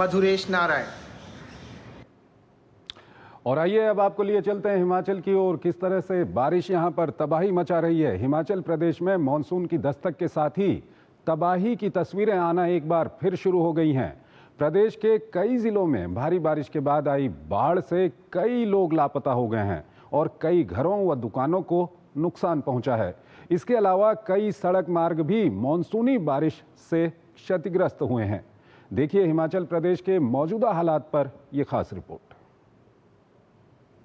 मधुरेश नारायण। और आइए अब आपको लिए चलते हैं हिमाचल की ओर। किस तरह से बारिश यहां पर तबाही मचा रही है। हिमाचल प्रदेश में मानसून की दस्तक के साथ ही तबाही की तस्वीरें आना एक बार फिर शुरू हो गई हैं। प्रदेश के कई जिलों में भारी बारिश के बाद आई बाढ़ से कई लोग लापता हो गए हैं और कई घरों व दुकानों को नुकसान पहुंचा है। इसके अलावा कई सड़क मार्ग भी मानसूनी बारिश से क्षतिग्रस्त हुए हैं। देखिए हिमाचल प्रदेश के मौजूदा हालात पर यह खास रिपोर्ट।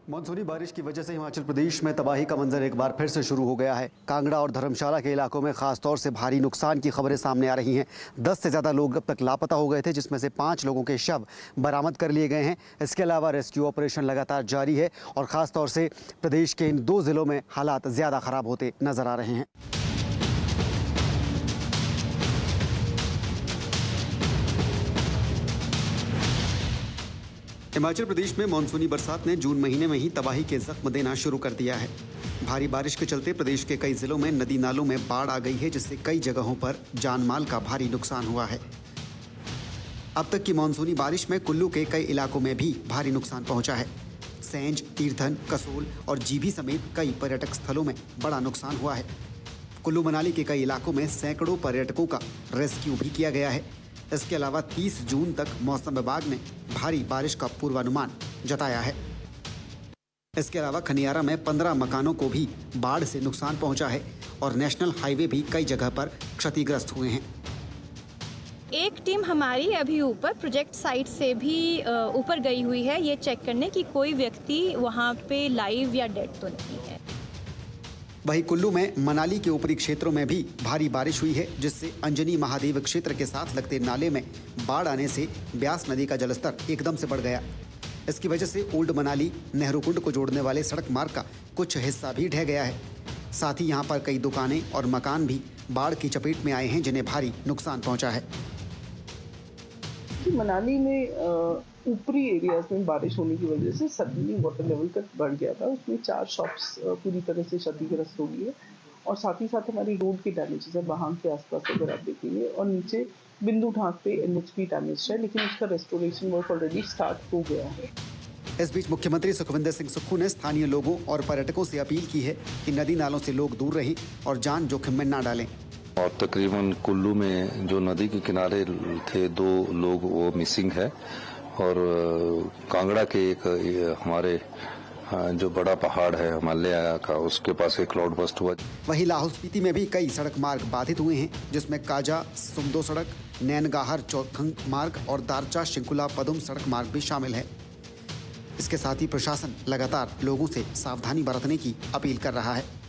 मानसूनी बारिश की वजह से हिमाचल प्रदेश में तबाही का मंजर एक बार फिर से शुरू हो गया है। कांगड़ा और धर्मशाला के इलाकों में खास तौर से भारी नुकसान की खबरें सामने आ रही हैं। 10 से ज़्यादा लोग अब तक लापता हो गए थे, जिसमें से 5 लोगों के शव बरामद कर लिए गए हैं। इसके अलावा रेस्क्यू ऑपरेशन लगातार जारी है और ख़ास तौर से प्रदेश के इन 2 ज़िलों में हालात ज़्यादा ख़राब होते नजर आ रहे हैं। हिमाचल प्रदेश में मानसूनी बरसात ने जून महीने में ही तबाही के जख्म देना शुरू कर दिया है। भारी बारिश के चलते प्रदेश के कई जिलों में नदी नालों में बाढ़ आ गई है, जिससे कई जगहों पर जान माल का भारी नुकसान हुआ है। अब तक की मानसूनी बारिश में कुल्लू के कई इलाकों में भी भारी नुकसान पहुंचा है। सेंज, तीर्थन, कसोल और जीभी समेत कई पर्यटक स्थलों में बड़ा नुकसान हुआ है। कुल्लू मनाली के कई इलाकों में सैकड़ों पर्यटकों का रेस्क्यू भी किया गया है। इसके अलावा 30 जून तक मौसम विभाग ने भारी बारिश का पूर्वानुमान जताया है। इसके अलावा खनियारा में 15 मकानों को भी बाढ़ से नुकसान पहुंचा है और नेशनल हाईवे भी कई जगह पर क्षतिग्रस्त हुए हैं। एक टीम हमारी अभी ऊपर प्रोजेक्ट साइट से भी ऊपर गई हुई है, ये चेक करने कि कोई व्यक्ति वहाँ पे लाइव या डेड तो नहीं है। वहीं कुल्लू में मनाली के ऊपरी क्षेत्रों में भी भारी बारिश हुई है, जिससे अंजनी महादेव क्षेत्र के साथ लगते नाले में बाढ़ आने से ब्यास नदी का जलस्तर एकदम से बढ़ गया। इसकी वजह से ओल्ड मनाली नेहरू कुंड को जोड़ने वाले सड़क मार्ग का कुछ हिस्सा भी ढह गया है। साथ ही यहाँ पर कई दुकानें और मकान भी बाढ़ की चपेट में आए हैं, जिन्हें भारी नुकसान पहुँचा है। मनाली में ऊपरी एरियाज में बारिश होने की वजह से सडनली वाटर लेवल तक बढ़ गया था। उसमें 4 शॉप्स पूरी तरह से क्षतिग्रस्त हो गई है और साथ ही साथ हमारी रोड के डैमेजेस है वहाँ के आसपास अगर आप देखेंगे, और नीचे बिंदु ढाक पे NH डैमेज है, लेकिन उसका रेस्टोरेशन वर्क ऑलरेडी स्टार्ट हो गया है। इस बीच मुख्यमंत्री सुखविंदर सिंह सुक्खू ने स्थानीय लोगों और पर्यटकों से अपील की है कि नदी नालों से लोग दूर रहें और जान जोखिम में न डालें। और तकरीबन कुल्लू में जो नदी के किनारे थे 2 लोग वो मिसिंग है और कांगड़ा के एक हमारे जो बड़ा पहाड़ है हिमालय का, उसके पास एक क्लाउड बस्ट हुआ। वहीं लाहौल स्पीति में भी कई सड़क मार्ग बाधित हुए हैं, जिसमें काजा सुमदो सड़क, नैनगाहर चौखंग मार्ग और दारचा शिंकुला पदुम सड़क मार्ग भी शामिल है। इसके साथ ही प्रशासन लगातार लोगों से सावधानी बरतने की अपील कर रहा है।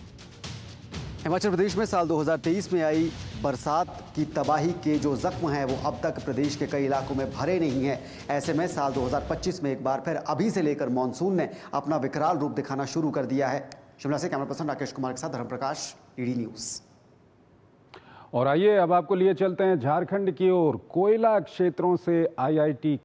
हिमाचल प्रदेश में साल 2023 में आई बरसात की तबाही के जो जख्म हैं वो अब तक प्रदेश के कई इलाकों में भरे नहीं हैं। ऐसे में साल 2025 में एक बार फिर अभी से लेकर मानसून ने अपना विकराल रूप दिखाना शुरू कर दिया है। शिमला से कैमरा पर्सन राकेश कुमार के साथ धर्म प्रकाश, ED न्यूज़। और आइए अब आपको लिए चलते हैं झारखंड की ओर। कोयला क्षेत्रों से IIT